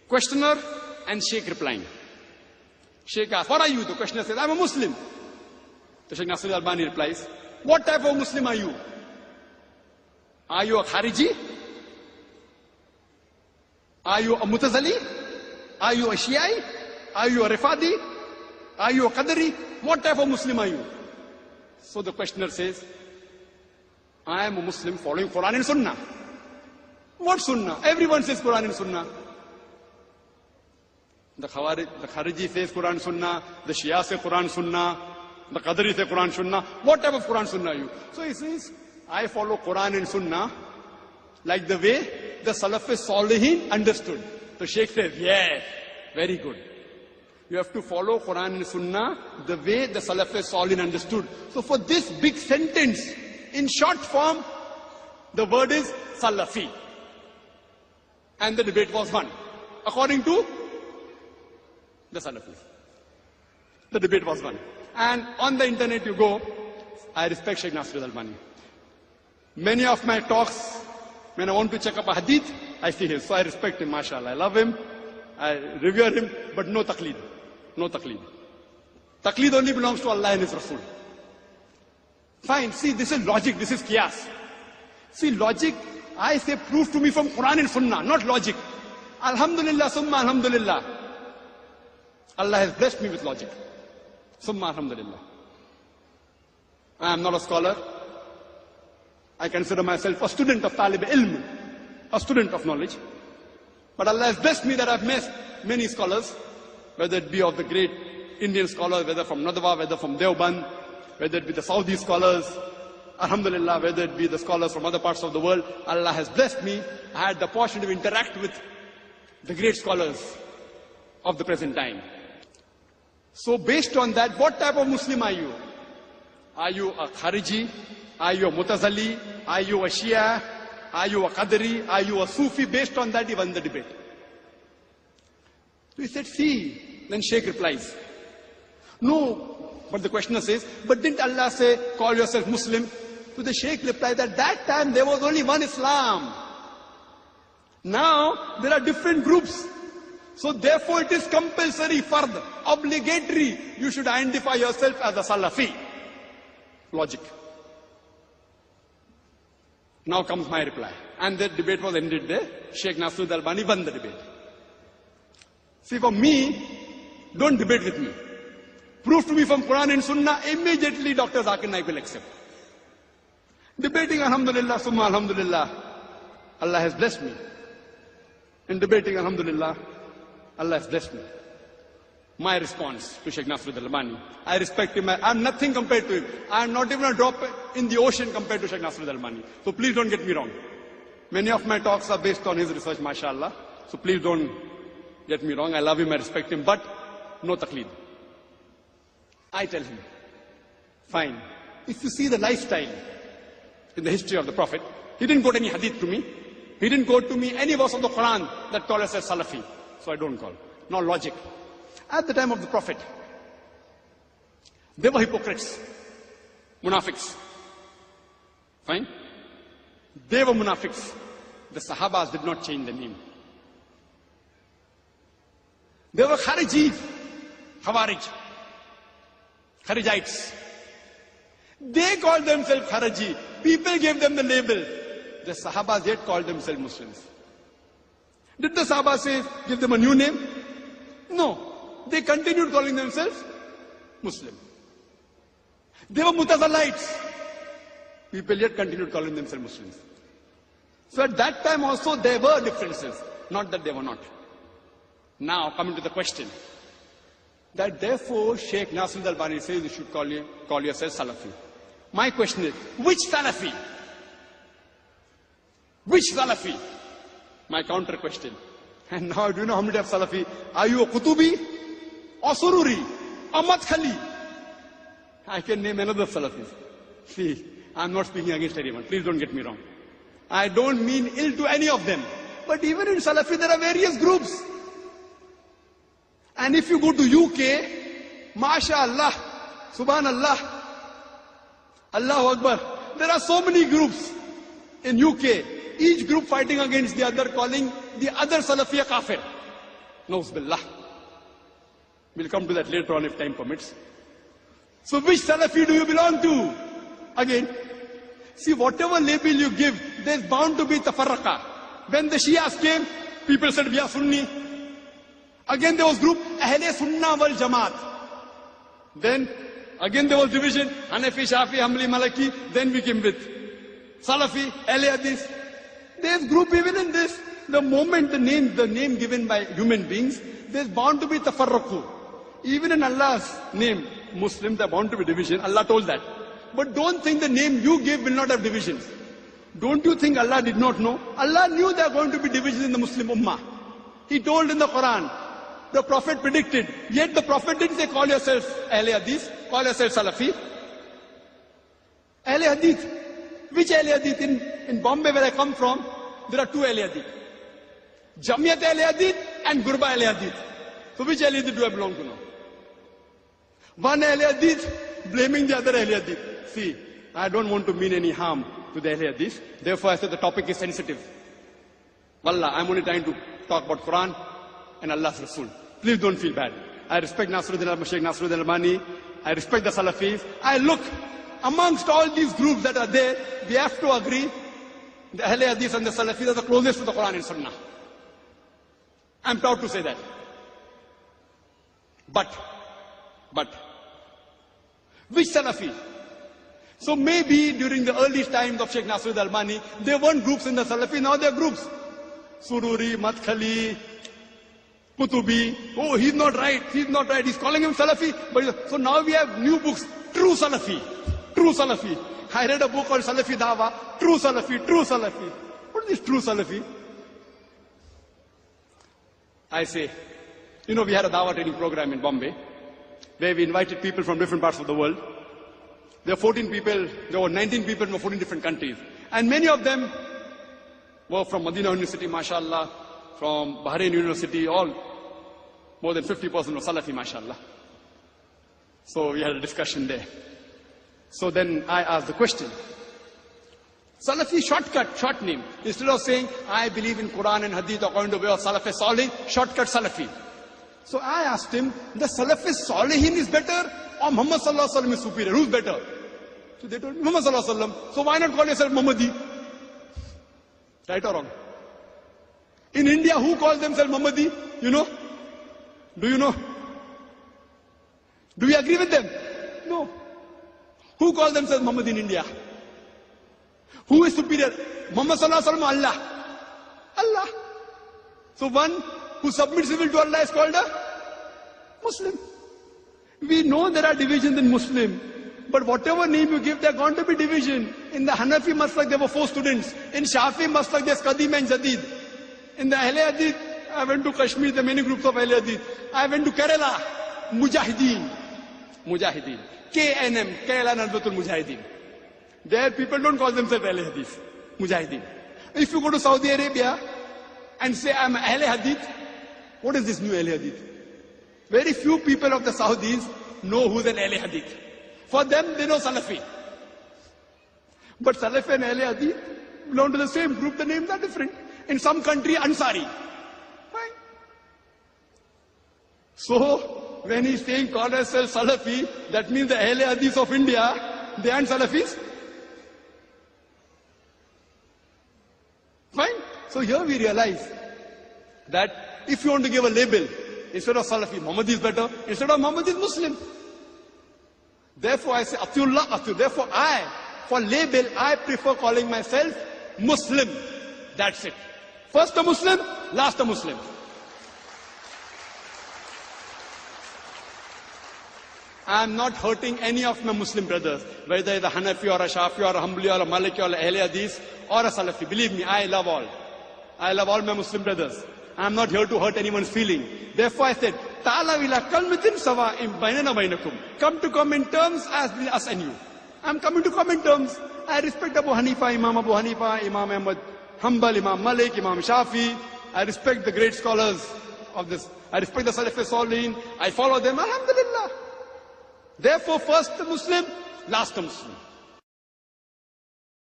Questioner and Sheikh replying. Sheikh asks, what are you? The questioner says, I'm a Muslim. The Sheikh Nasir Albani replies, what type of Muslim are you? Are you a Khariji? Are you a Mutazali? Are you a Shi'i? Are you a Rifadi? Are you a Qadari? What type of Muslim are you? So the questioner says, I am a Muslim following Quran and Sunnah. What Sunnah? Everyone says Quran and Sunnah. The Khariji says Quran Sunnah, the Shia says Quran Sunnah, the Qadari says Quran Sunnah. What type of Quran Sunnah are you? So he says, I follow Quran and Sunnah like the way the Salafi Salihin understood. So Sheikh says, yes, very good. You have to follow Quran and Sunnah the way the Salafi Salihin understood. So for this big sentence, in short form, the word is Salafi. And the debate was won, according to the Salafis. The debate was won. And on the internet you go, I respect Sheikh Nasir Albani. Many of my talks, when I want to check up a hadith, I see his. So I respect him, mashallah. I love him, I revere him, but no taqleed. No taqleed. Taqleed only belongs to Allah and His Rasul. Fine, see, this is logic, this is qiyas. See, logic, I say, prove to me from Quran and Sunnah, not logic. Alhamdulillah, summa alhamdulillah. Allah has blessed me with logic. Summa alhamdulillah. I am not a scholar. I consider myself a student of talib ilm, a student of knowledge. But Allah has blessed me that I've met many scholars, whether it be of the great Indian scholars, whether from Nadwa, whether from Deoband, whether it be the Saudi scholars, alhamdulillah, whether it be the scholars from other parts of the world. Allah has blessed me. I had the opportunity to interact with the great scholars of the present time. So based on that, what type of Muslim are you? Are you a Khariji? Are you a Mutazali? Are you a Shia? Are you a Qadri? Are you a Sufi? Based on that, he won the debate. So he said, see. Then Sheikh replies, no, but the questioner says, but didn't Allah say, call yourself Muslim? So the Sheikh replied that that time there was only one Islam. Now there are different groups. So therefore it is compulsory, fard, obligatory. You should identify yourself as a Salafi. Logic. Now comes my reply. And the debate was ended there. Sheikh Nasir Albani won the debate. See, for me, don't debate with me. Prove to me from Quran and Sunnah, immediately Dr. Zakir Naik will accept. Debating, alhamdulillah, summa alhamdulillah, Allah has blessed me. In debating, alhamdulillah, Allah has blessed me. My response to Sheikh Nasir Albani, I respect him, I am nothing compared to him. I am not even a drop in the ocean compared to Sheikh Nasir Albani. So please don't get me wrong. Many of my talks are based on his research, mashallah. So please don't get me wrong. I love him, I respect him, but no taqleed. I tell him, fine. If you see the lifestyle in the history of the Prophet, he didn't quote any hadith to me. He didn't quote to me any verse of the Quran that call us as Salafi. So I don't call. No logic. At the time of the Prophet, they were hypocrites, munafiqs. Fine? They were munafiqs. The Sahabas did not change the name. They were Khariji, Khawarij, Kharijites. They called themselves Khariji. People gave them the label. The Sahabas yet called themselves Muslims. Did the Sahabas say, give them a new name? No. They continued calling themselves Muslim. They were Mutazalites. People yet continued calling themselves Muslims. So at that time also there were differences. Not that they were not. Now coming to the question. That therefore Sheikh Nasir Albani says you should call yourself Salafi. My question is, which Salafi? Which Salafi? My counter question. And now do you know how many types of Salafi? Are you a Qutubi? Or Sururi? Or Madkhali? I can name another Salafis. See, I'm not speaking against anyone. Please don't get me wrong. I don't mean ill to any of them. But even in Salafi there are various groups. And if you go to UK, MashaAllah, Subhanallah, Allahu Akbar, there are so many groups in UK, each group fighting against the other, calling the other Salafi a kafir. Nauz billah. We'll come to that later on if time permits. So which Salafi do you belong to? Again, see, whatever label you give, there's bound to be tafarraqa. When the Shias came, people said, we are Sunni. Again there was group, Ahle Sunnah wal Jamaat. Then, again there was division, Hanafi, Shafi, Hanbali, Maliki. Then we came with Salafi, Ahle Hadith. There's group even in this. The moment the name given by human beings, there's bound to be tafarruqu. Even in Allah's name, Muslim, there's bound to be division. Allah told that. But don't think the name you give will not have divisions. Don't you think Allah did not know? Allah knew there are going to be divisions in the Muslim Ummah. He told in the Quran. The Prophet predicted. Yet the Prophet didn't say, call yourself Ahle Hadith, call yourself Salafi. Ahle Hadith. Which Ahle Hadith? In Bombay where I come from, there are two Ahle Hadith. Jamiyat Ahle Hadith and Gurba Ahle Hadith. So which Ahle Hadith do I belong to now? One Ahle Hadith blaming the other Ahle Hadith. See, I don't want to mean any harm to the Ahle Hadith. Therefore I said the topic is sensitive. Wallah, I'm only trying to talk about Quran and Allah's Rasul. Please don't feel bad. I respect Sheikh Nasruddin Albani. I respect the Salafis. I look amongst all these groups that are there, we have to agree the Ahle Hadith and the Salafis are the closest to the Quran and Sunnah. I'm proud to say that. But, which Salafi? So maybe during the early times of Sheikh Nasruddin Albani, there weren't groups in the Salafi, now there are groups. Sururi, Madkhali, Kutubi. Oh, he's not right, he's calling him Salafi. So now we have new books, True Salafi. I read a book called Salafi Dawa, True Salafi. What is this True Salafi? I say, we had a Dawa training program in Bombay, where we invited people from different parts of the world. There were 19 people from 14 different countries. And many of them were from Medina University, mashallah, from Bahrain University, all more than 50% were Salafi, mashallah. So we had a discussion there. So then I asked the question, Salafi short name. Instead of saying, I believe in Quran and Hadith according to the way of Salaf Salih, shortcut Salafi. So I asked him, the Salaf Salihin is better or Muhammad Sallallahu Alaihi Wasallam is superior? Who's better? So they told me, Muhammad Sallallahu Alaihi Wasallam. So why not call yourself Muhammadi? Right or wrong? In India, who calls themselves Muhammadi? You know? Do you know? Do we agree with them? No. Who calls themselves Muhammad in India? Who is superior? Muhammad Sallallahu Alaihi Wasallam, Allah. So one who submits his will to Allah is called a Muslim. We know there are divisions in Muslim, but whatever name you give, there are going to be division. In the Hanafi Maslak, there were 4 students. In Shafi Maslak, there's Qadim and Jadid. In the Ahle Hadith, I went to Kashmir, there are many groups of Ahle Hadith. I went to Kerala, Mujahideen. KNM, Kerala Nadwatul Mujahideen. There people don't call themselves Ahle Hadith, Mujahideen. If you go to Saudi Arabia and say, I'm Ahle Hadith, what is this new Ahle Hadith? Very few people of the Saudis know who's an Ahle Hadith. For them, they know Salafi. But Salafi and Ahle Hadith belong to the same group, the names are different. In some country, Ansari. Fine. So, when he's saying call ourselves Salafi, that means the Ahle Hadith of India, they aren't Salafis. Fine. So here we realize that if you want to give a label, instead of Salafi, Muhammad is better. Instead of Muhammad is Muslim. Therefore I say, Atiullah, Atiullah. Therefore for label, I prefer calling myself Muslim. That's it. First a Muslim, last a Muslim. I am not hurting any of my Muslim brothers, whether it's a Hanafi or a Shafi or a Hanbali or a Maliki or a Ahle Hadith or a Salafi. Believe me, I love all. I love all my Muslim brothers. I am not here to hurt anyone's feeling. Therefore I said, Ta'ala ila kalmatin sawa'im bainana bainakum. Come to common terms as us and you. I am coming to common terms. I respect Abu Hanifa, Imam Ahmad Hanbal, Imam Malik, Imam Shafi. I respect the great scholars of this. I respect the Salaf Salihin. I follow them, alhamdulillah. Therefore first the Muslim, last the Muslim.